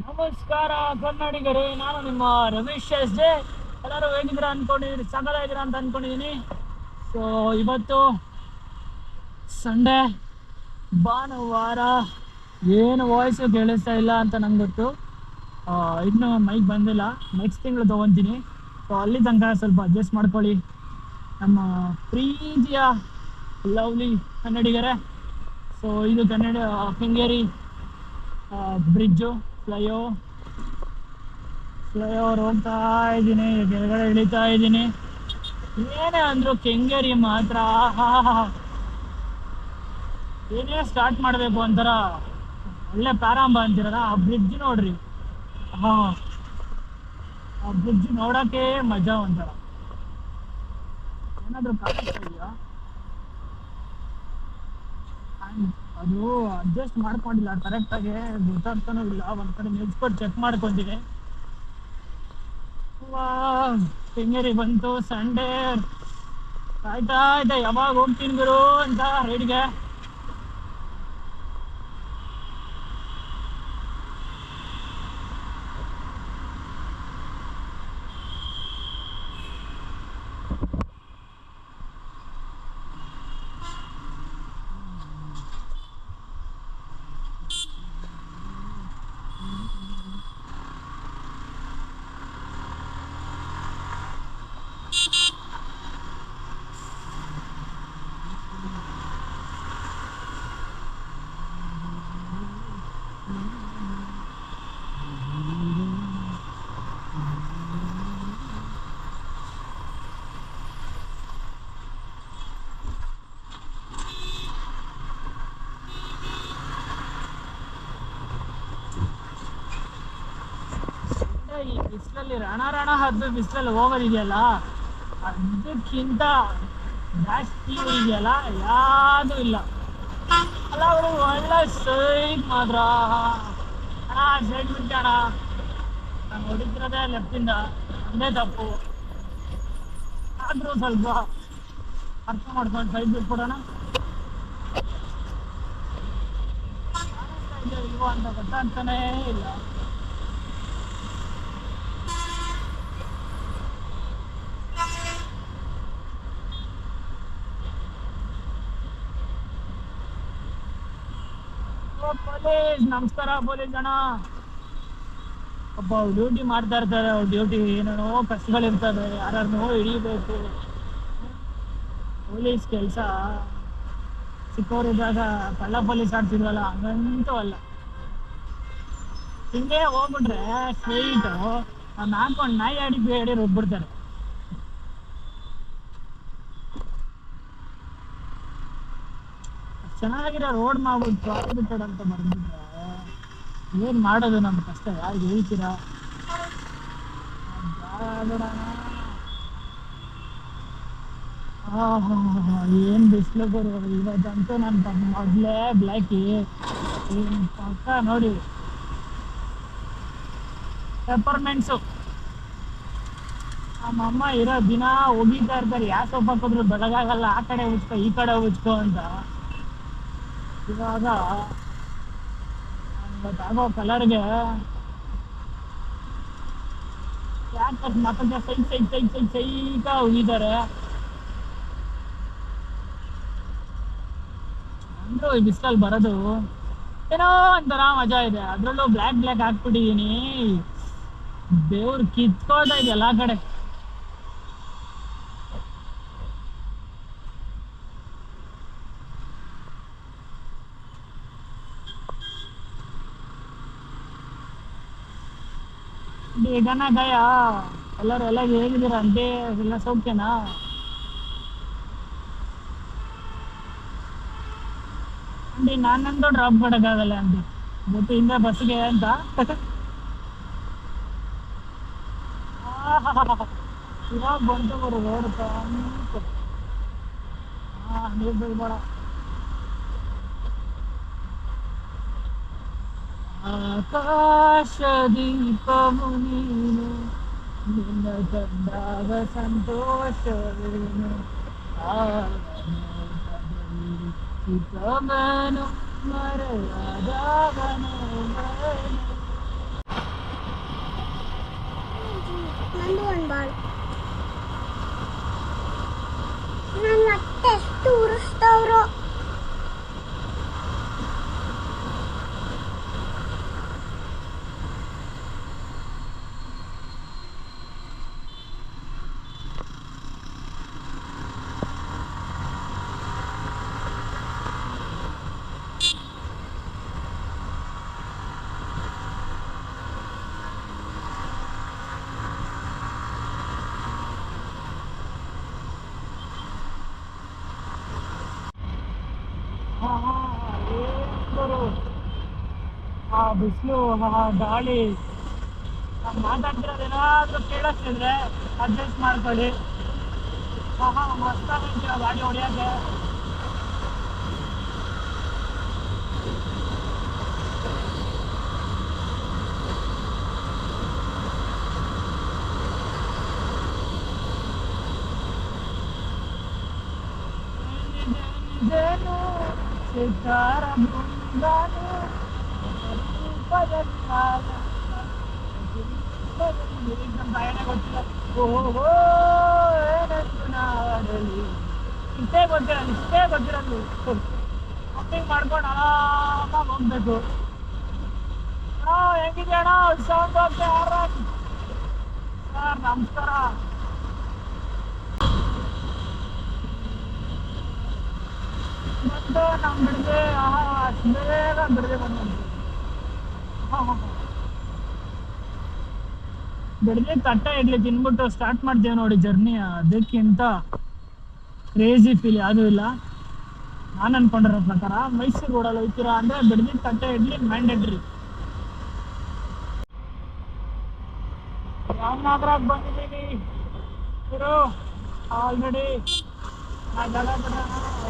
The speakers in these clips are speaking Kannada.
ನಮಸ್ಕಾರ ಕನ್ನಡಿಗರೇ, ನಾನು ನಿಮ್ಮ ರಮೇಶ್ ಎಸ್ ಜೆ. ಎಲ್ಲರೂ ಹೇಗಿದ್ದೀರ ಅನ್ಕೊಂಡಿದ್ದೀನಿ, ಸಕಲ ಇದ್ದೀರಾ ಅಂತ ಅನ್ಕೊಂಡಿದ್ದೀನಿ. ಸೊ ಇವತ್ತು ಸಂಡೇ, ಭಾನುವಾರ. ಏನು ವಾಯ್ಸು ಕೇಳಿಸ್ತಾ ಇಲ್ಲ ಅಂತ ನಂಗೆ ಗೊತ್ತು. ಇನ್ನೂ ಮೈಕ್ ಬಂದಿಲ್ಲ, ನೆಕ್ಸ್ಟ್ ತಿಂಗಳು ತೊಗೊತೀನಿ. ಸೊ ಅಲ್ಲಿ ತನಕ ಸ್ವಲ್ಪ ಅಡ್ಜಸ್ಟ್ ಮಾಡ್ಕೊಳ್ಳಿ ನಮ್ಮ ಪ್ರೀತಿಯ ಲವ್ಲಿ ಕನ್ನಡಿಗರೇ. ಸೊ ಇದು ಕೆಂಗೇರಿ ಬ್ರಿಡ್ಜು, ಫ್ಲೈಓವರ್ ಹೋಗ್ತಾ ಇದ್ದೀನಿ, ಕೆಳಗಡೆ ಇಳಿತಾ ಇದ್ದೀನಿ. ಏನೇ ಅಂದ್ರು ಕೆಂಗೇರಿ ಮಾತ್ರ ಏನೇ ಸ್ಟಾರ್ಟ್ ಮಾಡಬೇಕು ಅಂತಾರ ಒಳ್ಳೆ ಪ್ರಾರಂಭ ಅಂತಿರಲ್ಲ. ಆ ಬ್ರಿಡ್ಜ್ ನೋಡ್ರಿ, ಹಾ, ಆ ಬ್ರಿಡ್ಜ್ ನೋಡೋಕೆ ಮಜಾ ಒಂಥರ. ಏನಾದರೂ ಕಾಣಿಸ್ತಾ ಇದೆಯಾ? ಅದು ಅಡ್ಜಸ್ಟ್ ಮಾಡ್ಕೊಂಡಿಲ್ಲ ಕರೆಕ್ಟಾಗಿ, ಗೊತ್ತಾಗ್ತಾನೂ ಇಲ್ಲ. ಒಂದು ಕಡೆ ನಿಲ್ಸ್ಕೊಂಡು ಚೆಕ್ ಮಾಡ್ಕೊಂತೀನಿ. ಕೆಂಗೇರಿ ಬಂತು, ಸಂಡೇ ಕಾಯ್ತಾ ಇದೆ ಯಾವಾಗ ಹೋಗ್ತೀನಿ ಗುರು ಅಂತ ರೈಡ್ಗೆ. ಈ ಬಿಸಿಲಲ್ಲಿ ರಣ ಹದ್ದು ಬಿಸಿಲಲ್ಲಿ ಹೋಗೋದಿದೆಯಲ್ಲ, ಅದಕ್ಕಿಂತ ಜಾಸ್ತಿ ಇದೆಯಲ್ಲ ಯಾವುದು ಇಲ್ಲ ಅಲ್ಲ. ಅವರು ಒಳ್ಳೆ ಸೈಡ್ ಮಾತ್ರ ಅಣ್ಣ, ಸೈಡ್ ಬಿಟ್ಟು ಅಣ್ಣ, ನಾನು ಹೊಡಿತಿರೋದೇ ಲೆಫ್ಟಿಂದ, ಒಂದೇ ತಪ್ಪು. ಆದರೂ ಸ್ವಲ್ಪ ಅರ್ಥ ಮಾಡ್ಕೊಂಡು ಸೈಡ್ ಬಿಟ್ಬಿಡೋಣ. ಇಲ್ವೋ ಅಂತ ಗೊತ್ತಾಗ್ತಾನೇ ಇಲ್ಲ. ಪೊಲೀಸ್ ನಮಸ್ಕಾರ, ಪೊಲೀಸ್ ಅಣ್ಣ. ಒಬ್ಬ ಡ್ಯೂಟಿ ಮಾಡ್ತಾ ಇರ್ತಾರೆ, ಅವ್ರ ಡ್ಯೂಟಿ ಏನೇನೋ ಕಷ್ಟಗಳಿರ್ತವೆ, ಯಾರನ್ನೋ ಹಿಡಿಬೇಕು. ಪೊಲೀಸ್ ಕೆಲಸ ಚಿಕ್ಕವರಿದ್ದಾಗ ಕಳ್ಳ ಪೊಲೀಸ್ ಆಡ್ತಿದ್ವಲ್ಲ, ಹಂಗಂತೂ ಅಲ್ಲ. ಹಿಂಗೆ ಹೋಗ್ಬಿಟ್ರೆ ಸ್ಟ್ರೈಟು ಅವ್ನು ಹಾಕೊಂಡು ನಾಯಿ ಆಡಿ ಬೇಡಿ ರುಬ್ಬಿಡ್ತಾರೆ. ಚೆನ್ನಾಗಿರೋ ರೋಡ್ ಮಾಡ್ಬಿಟ್ಟು ಪ್ರಾಫಿಟೆಡ್ ಅಂತ ಬರ್ಬಿಟ್ರೆ ಏನು ಮಾಡೋದು ನಮ್ಮ ಕಷ್ಟ, ಯಾರಿಗೆ ಹೇಳ್ತೀರಾ? ಏನು ಬಿಸಿಲು ಬರು ಇವತ್ತಂತೂ. ನನ್ನ ಮೊದಲೇ ಬ್ಲ್ಯಾಕಿ ಪಕ್ಕ ನೋಡಿ, ಪೆಪ್ಪರ್ಮೆಂಟ್ಸು ನಮ್ಮಮ್ಮ ಇರೋ ದಿನ ಒಗಿತಾ ಇರ್ತಾರೆ. ಯಾವ ಸೊಪ್ಪು ಹಾಕಿದ್ರು ಬೆಳಗಾಗಲ್ಲ, ಆ ಕಡೆ ಉಚ್ಕೊ ಈ ಕಡೆ ಉಚ್ಕೊ ಅಂತ. ಇವಾಗ ಗೊತ್ತಾಗೋ ಕಲರ್ಗೆ ಯಾಕೆ ಮಕ್ಕಳಿಗೆ ಸೈಕ ಹೋಗಿದ್ದಾರೆ. ಅಂದ್ರೂ ಈ ಬಿಸಿಲಲ್ಲಿ ಬರೋದು ಏನೋ ಒಂಥರ ಮಜಾ ಇದೆ. ಅದ್ರಲ್ಲೂ ಬ್ಲ್ಯಾಕ್ ಹಾಕ್ಬಿಟ್ಟಿದೀನಿ, ದೇವ್ರು ಕಿತ್ಕೋತಾ ಇದೆ ಎಲ್ಲ ಕಡೆ. ಬೇಗನ ಗಾಯ. ಎಲ್ಲ ಹೇಗಿದ್ದೀರ ಅಂತೆ, ಎಲ್ಲ ಸೌಖ್ಯನಾ? ಅಂಡಿ ನಾನಂತೂ ಡ್ರಾಪ್ ಮಾಡೋಕ್ಕಾಗಲ್ಲ ಅಂಡಿ, ಗೊತ್ತು ಹಿಂದೆ ಬಸ್ಗೆ ಅಂತ. ಇವಾಗ ಬಂತು ಬರು ರೋಡ್ ತಂತು. ನೀರು ಬೀಳ್ಬೇಡ. ಆಕಾಶ ದೀಪವು ನೀನು, ನಿನ್ನ ಕಂಡಾಗ ಸಂತೋಷವೇನು, ಚಿಕ್ಕವನು ಮರೆಯಾದವನು. ಬಿಸಿಲು, ಗಾಳಿ, ನಾವು ಮಾತಾಡ್ತಿರೋದು ಏನಾದರೂ ಕೇಳಿಸ್ತಿದ್ರೆ ಅಡ್ಜಸ್ಟ್ ಮಾಡ್ಕೊಳ್ಳಿ. ಮಸ್ತಾಗೈತೆ ಗಾಡಿ ಹೊಡಿಯೋಕ್ಕೆ. ಏನಿದೇನು ಸಿತಾರ ಬೃಂದಾನು ಭಯನೇ ಗೊತ್ತಿಲ್ಲ. ಓಹೋ ಏನಂತ ನಾಡಲಿ, ಇಷ್ಟೇ ಗೊತ್ತಿರೋದು ಶಾಪಿಂಗ್ ಮಾಡ್ಕೊಂಡು ಆರಾಮಾಗಿ ಹೋಗ್ಬೇಕು. ಹೆಂಗಿದೆ ಅಣ್ಣ ಸೌಂಡ್ ಓಕೆ ಆರಾಮ್ ಸರ್, ನಮಸ್ಕಾರ. ಮತ್ತು ನಮ್ಮ ಬಿಡದೆ ಅಷ್ಟು ಬೇಗ ಬಿಡದೆ ಬಂದು ಬಿಡದೆ ತಟ್ಟೆ ಇಡ್ಲಿ ತಿನ್ಬಿಟ್ಟು ಸ್ಟಾರ್ಟ್ ಮಾಡ್ತೇವೆ ನೋಡಿ ಜರ್ನಿ. ಅದಕ್ಕಿಂತ ಕ್ರೇಜಿ ಫೀಲ್ ಯಾವುದೂ ಇಲ್ಲ. ನಾನು ಅನ್ಕೊಂಡಿರೋ ಪ್ರಕಾರ ಮೈಸೂರು ರೋಡಲ್ಲಿ ಹೋಗ್ತೀರಾ ಅಂದರೆ ಬಿಡದಿ ತಟ್ಟೆ ಇಡ್ಲಿ ಮ್ಯಾಂಡೇಟ್ರಿ. ರಾಮನಗರಕ್ಕೆ ಬಂದಿದ್ದೀವಿ ಇವರು ಆಲ್ರೆಡಿ.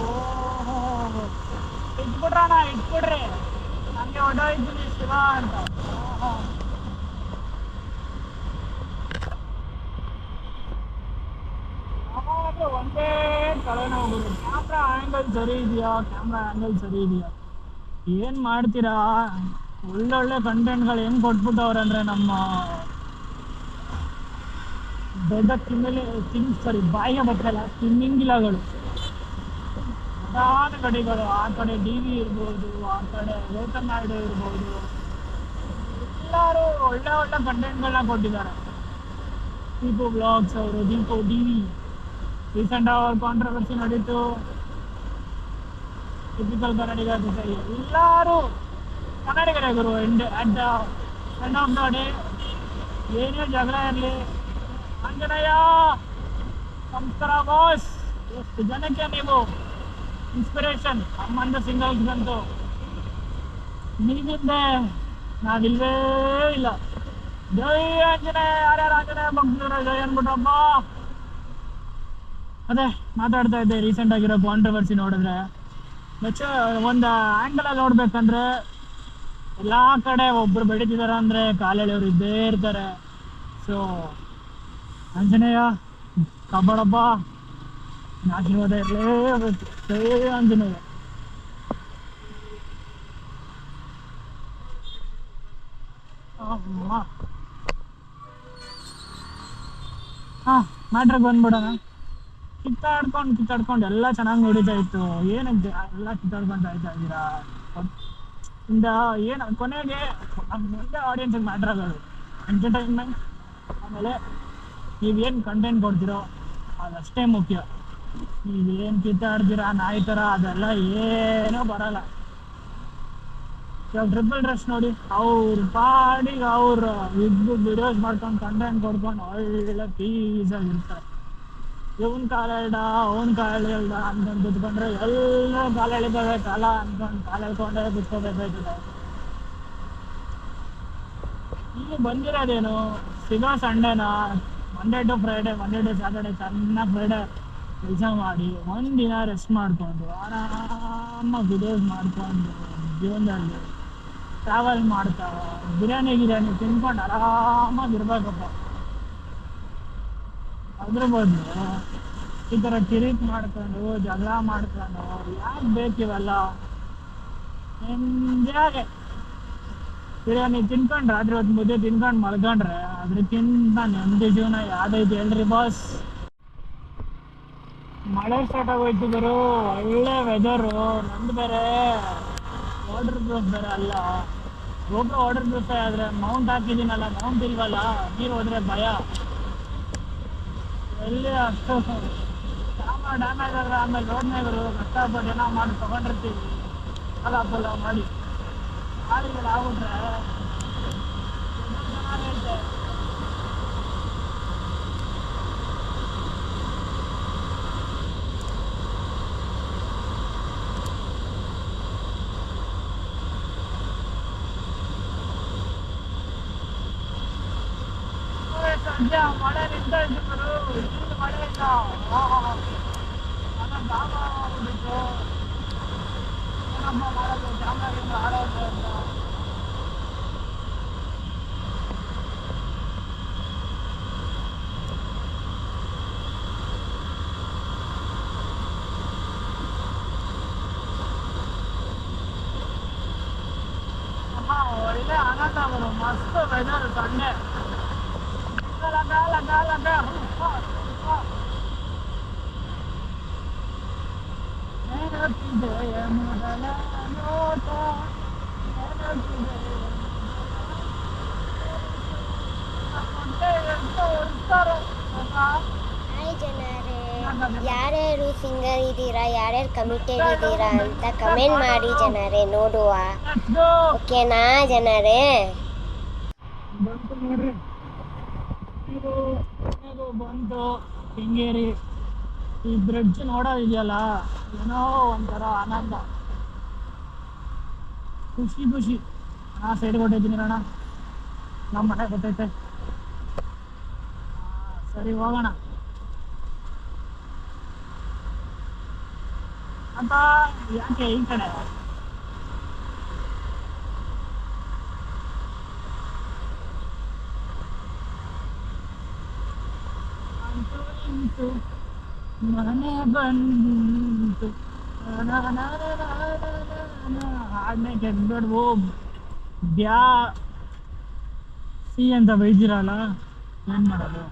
ಓಹೋ ಇಟ್ಬಿಡ್ರಿ, ನನಗೆ ಹೊಡೋಯ್ತೀನಿ ಶಿವ ಅಂತ. ಒಂದೇ ತಲೆನೋವು. ಕ್ಯಾಮ್ರಾ ಆ್ಯಂಗಲ್ ಸರಿ ಇದೆಯಾ ಏನು ಮಾಡ್ತೀರಾ? ಒಳ್ಳೊಳ್ಳೆ ಕಂಟೆಂಟ್ಗಳು ಹೆಂಗೆ ಕೊಟ್ಬಿಟ್ಟವ್ರೆ ಅಂದರೆ ನಮ್ಮ ದೊಡ್ಡ ಬಾಯಿಗೆ ಬರ್ತಲ್ಲ ತಿಮ್ಮಿಂಗಿಲಗಳು, ಪ್ರಧಾನ ಗಡಿಗಳು. ಆ ಕಡೆ DV ಇರ್ಬೋದು, ಆ ಕಡೆ ವೇತನ್ ನಾಯ್ಡು ಇರ್ಬೋದು, ಎಲ್ಲರೂ ಒಳ್ಳೆ ಕಂಟೆಂಟ್ಗಳನ್ನ ಕೊಟ್ಟಿದ್ದಾರೆ. ದೀಪು ಬ್ಲಾಗ್ಸ್ ಅವರು, ದೀಪು DV ರೀಸೆಂಟ್ ಅವ್ರ ಕಾಂಟ್ರವರ್ಸಿ ನಡೀತು. ಟಿಪಿಕಲ್ ಕನ್ನಡಿಗ ಜೊತೆ ಎಲ್ಲರೂ ಕನ್ನಡಿಗರೇ ಗುರು. ಎಂಡ್ ಆಫ್ ದ ಡೇ ಏನೇ ಜಗಳ ಇರಲಿ, ಆಂಜನೇಯ ನಮಸ್ಕಾರ ಬಾಸ್. ಎಷ್ಟು ಜನಕ್ಕೆ ನೀವು ಇನ್ಸ್ಪಿರೇಷನ್. ಅಮ್ಮಂದು ಸಿಂಗಲ್ಸ್ಗಂತೂ ನೀವಿಂದೆ ನಾವಿಲ್ವೇ ಇಲ್ಲ. ಜೈ ಆಂಜನೇಯ. ಯಾರ್ಯಾರು ಆಂಜನೇಯ ಭಕ್ತರು ಜೈ ಅನ್ಬಿಟ್ಟಪ್ಪ. ಅದೇ ಮಾತಾಡ್ತಾ ಇದ್ದೆ, ರೀಸೆಂಟ್ ಆಗಿರೋ ಕಾಂಟ್ರವರ್ಸಿ ನೋಡಿದ್ರೆ ಒಂದು ಆ್ಯಂಗಲಲ್ಲಿ ನೋಡ್ಬೇಕಂದ್ರೆ ಎಲ್ಲ ಕಡೆ ಒಬ್ರು ಬೆಳೀತಿದ್ದಾರೆ ಅಂದರೆ ಕಾಲೆಳೆಯವರು ಇದ್ದೇ ಇರ್ತಾರೆ. ಸೊ ಆಂಜನೇಯ ಕಬಡಪ್ಪ, ಆಶೀರ್ವಾದ ಇರಲೇಬೇಕು. ಜೈ ಆಂಜನೇಯ. ಮ್ಯಾಟ್ರಿಗೆ ಬಂದ್ಬಿಡೋಣ. ಕಿತ್ತಾಡ್ಕೊಂಡು ಎಲ್ಲ ಚೆನ್ನಾಗಿ ನಡೀತಾ ಇತ್ತು. ಏನಕ್ಕೆ ಎಲ್ಲ ಕಿತ್ತಾಡ್ಕೊಂಡು ಆಯ್ತಾ ಇದ್ದೀರಾ? ಏನು ಕೊನೆಗೆ ಮುಂದೆ ಆಡಿಯನ್ಸಿಗೆ ಮ್ಯಾಟ್ರ್ ಆಗೋದು ಎಂಟರ್ಟೈನ್ಮೆಂಟ್. ಆಮೇಲೆ ನೀವೇನು ಕಂಟೆಂಟ್ ಕೊಡ್ತೀರೋ ಅದಷ್ಟೇ ಮುಖ್ಯ. ನೀವೇನು ಕಿತ್ತಾಡ್ತೀರಾ ನಾಯಿ ಥರ ಅದೆಲ್ಲ ಏನೂ ಬರಲ್ಲ. ಇವಾಗ ಟ್ರಿಪಲ್ ಡ್ರೆಸ್ ನೋಡಿ, ಅವ್ರ ಪಾಡಿಗೆ ಅವ್ರು ವಿಡಿಯೋಸ್ ಮಾಡ್ಕೊಂಡು ಕಂಟೆಂಟ್ ಕೊಡ್ಕೊಂಡು ಒಳ್ಳೆ ಪೀಸಾಗಿರ್ತಾರೆ. ಇವನ್ ಕಾಲ ಹೇಳ್ದ ಅವನ್ ಕಾಲ ಹೇಳ್ದ ಅನ್ಕೊಂಡು ಕುತ್ಕೊಂಡ್ರೆ ಎಲ್ಲ ಕಾಲ ಎಳಿತವೆ. ಕಾಲ ಅನ್ಕೊಂಡು ಕಾಲ ಹೇಳ್ಕೊಂಡೇ ಕುತ್ಕೋಬೇಕಾಯ್ತದೆ. ಈಗ ಬಂದಿರೋದೇನು ಸಿಗೋ ಸಂಡೇನಾ, ಮಂಡೇ ಟು ಸ್ಯಾಟರ್ಡೆ ಚೆನ್ನಾಗಿ ಫ್ರೈಡೆ ಕೆಲಸ ಮಾಡಿ ಒಂದಿನ ರೆಸ್ಟ್ ಮಾಡಿಕೊಂಡು ಆರಾಮಾಗಿ ವಿಡಿಯೋಸ್ ಮಾಡಿಕೊಂಡು ಜೀವನದಲ್ಲಿ ಟ್ರಾವೆಲ್ ಮಾಡ್ತಾ ಬಿರಿಯಾನಿ ತಿನ್ಕೊಂಡು ಆರಾಮಾಗಿರ್ಬೇಕಪ್ಪ. ಅದ್ರ ಬದಲು ಈ ಥರ ಕಿರಿಕ್ ಮಾಡ್ಕೊಂಡು ಜಗಳ ಮಾಡ್ಕೊಂಡು ಯಾಕೆ ಬೇಕಿವೆಲ್ಲ? ನಿಮ್ದಾಗೆ ಬಿರಿಯಾನಿ ತಿನ್ಕೊಂಡು ರಾತ್ರಿ ಹೊತ್ತು ಮುದ್ದೆ ತಿನ್ಕೊಂಡು ಮಲ್ಕೊಂಡ್ರೆ ಅದಕ್ಕಿಂತ ನೆಮ್ಮದಿ ಜೀವನ ಯಾವುದೈತೆ ಹೇಳ್ರಿ ಬಾಸ್. ಮಳೆ ಸ್ಟಾರ್ಟ್ ಆಗೋಯ್ತು ಗುರು, ಒಳ್ಳೆ ವೆದರು. ನಂದು ಬೇರೆ ವಾಟರ್ ಪ್ರೂಫ್ ಬೇರೆ ಅಲ್ಲ. ಒಬ್ಬರು ವಾಟರ್ ಪ್ರೂಫ್ ಆದರೆ ಮೌಂಟ್ ಹಾಕಿದ್ದೀನಲ್ಲ, ಮೌಂಟ್ ಇಲ್ವಲ್ಲ, ನೀರು ಹೋದ್ರೆ ಭಯ. ಎಲ್ಲಿ ಅಷ್ಟು ಡ್ಯಾಮೇಜ್ ಆದರೆ ಆಮೇಲೆ ರೋಡ್ನಾಗರು ಕಷ್ಟಪಟ್ಟು ಏನೋ ಮಾಡಿ ತೊಗೊಂಡಿರ್ತೀವಿ. ಅಲ್ಲ ಮಾಡಿ ಗಾಡಿಗಳು ಆಗ್ಬಿಟ್ರೆ ಚೆನ್ನಾಗೈತೆ. ಸದ್ಯ ಮಳೆ ನಿಂತಾಯ್ತು ಗುರು, ಇಲ್ಲಿ ಮಳೆ ಇಲ್ಲ. ನನ್ನ ಜಾಗ ಆಗ್ಬಿಟ್ಟು ಏನಪ್ಪ ಮಾಡೋದು, ಜಾಮರಿಂದ ಹಾಳಾಯ್ತು ಅಂತ. ಒಳ್ಳೆ ಆನಂದ ಗುರು, ಮಸ್ತ್ ವೆದರ್ ಸಂಡೆ. ಲಗ ಲಗ ಲಗ ಹುಪ್ಪ, ಹುಪ್ಪ. ನೆನಪಿದೆಯೇ ಮೊದಲ ನೋಟ, ನೆನಪಿದೆಯೇ ತೋರಿಸ್ತಾರೆ. ಹಾಯ್ ಜನರೇ, ಯಾರ್ಯಾರು ಸಿಂಗರ್ ಇದ್ದೀರಾ, ಯಾರ್ಯಾರು ಕಮಿಟೆಡ್ ಇದ್ದೀರಾ ಅಂತ ಕಮೆಂಟ್ ಮಾಡಿ ಜನರೇ, ನೋಡುವ. ಓಕೆನಾ ಜನರೇ? ಬಂತು ನೋಡ್ರಿ, ಇದು ಬಂತು ಕೆಂಗೇರಿ. ಈ ಬ್ರಿಡ್ಜ್ ನೋಡೋದಿದೆಯಲ್ಲ, ಏನೋ ಒಂಥರ ಆನಂದ, ಖುಷಿ ಖುಷಿ. ನಾ ಸೈಡ್ ಕೊಟ್ಟಿದ್ದೀನಿ ಅಣ್ಣ, ನಮ್ಮ ಮನೆ ಗೊತ್ತೈತೆ. ಸರಿ ಹೋಗೋಣ ಅಂತ. ಯಾಕೆ ಈ ಕಡೆ ಅಂತೂ ಇಂತೂ ಮನೆ ಬಂತು. ಹಾಡನ್ನೇ ಕೆಡ್ಬೇಡ್ವು, ಬ್ಯಾ ಸಿ ಅಂತ ಬೈದಿರಲ್ಲ, ಏನು ಮಾಡೋದು.